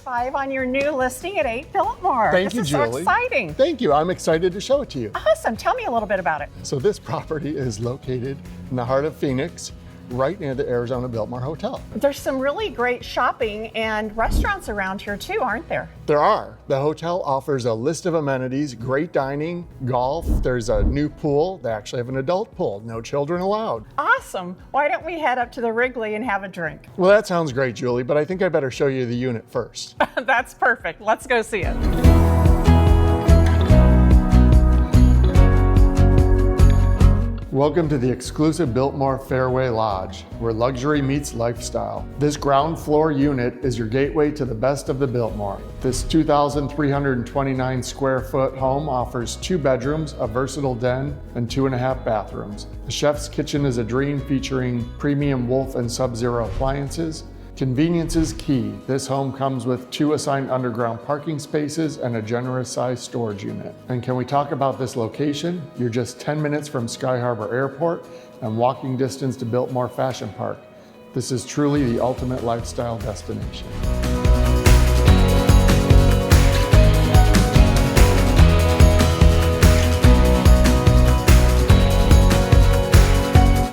5 on your new listing at 8 Biltmore. Thank you, This is Julie. so exciting. Thank you. I'm excited to show it to you. Awesome. Tell me a little bit about it. So this property is located in the heart of Phoenix, right near the Arizona Biltmore Hotel. There's some really great shopping and restaurants around here too, aren't there? There are. The hotel offers a list of amenities, great dining, golf. There's a new pool. They actually have an adult pool, no children allowed. Awesome. Why don't we head up to the Wrigley and have a drink? Well, that sounds great, Julie, but I think I better show you the unit first. That's perfect. Let's go see it. Welcome to the exclusive Biltmore Fairway Lodge, where luxury meets lifestyle. This ground floor unit is your gateway to the best of the Biltmore. This 2,329 square foot home offers 2 bedrooms, a versatile den, and 2.5 bathrooms. The chef's kitchen is a dream, featuring premium Wolf and Sub-Zero appliances. Convenience is key. This home comes with 2 assigned underground parking spaces and a generous sized storage unit. And can we talk about this location? You're just 10 minutes from Sky Harbor Airport and walking distance to Biltmore Fashion Park. This is truly the ultimate lifestyle destination.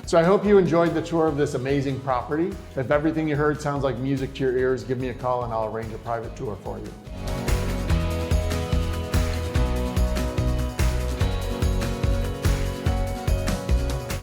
So I hope you enjoyed the tour of this amazing property. If everything you heard sounds like music to your ears, give me a call and I'll arrange a private tour for you.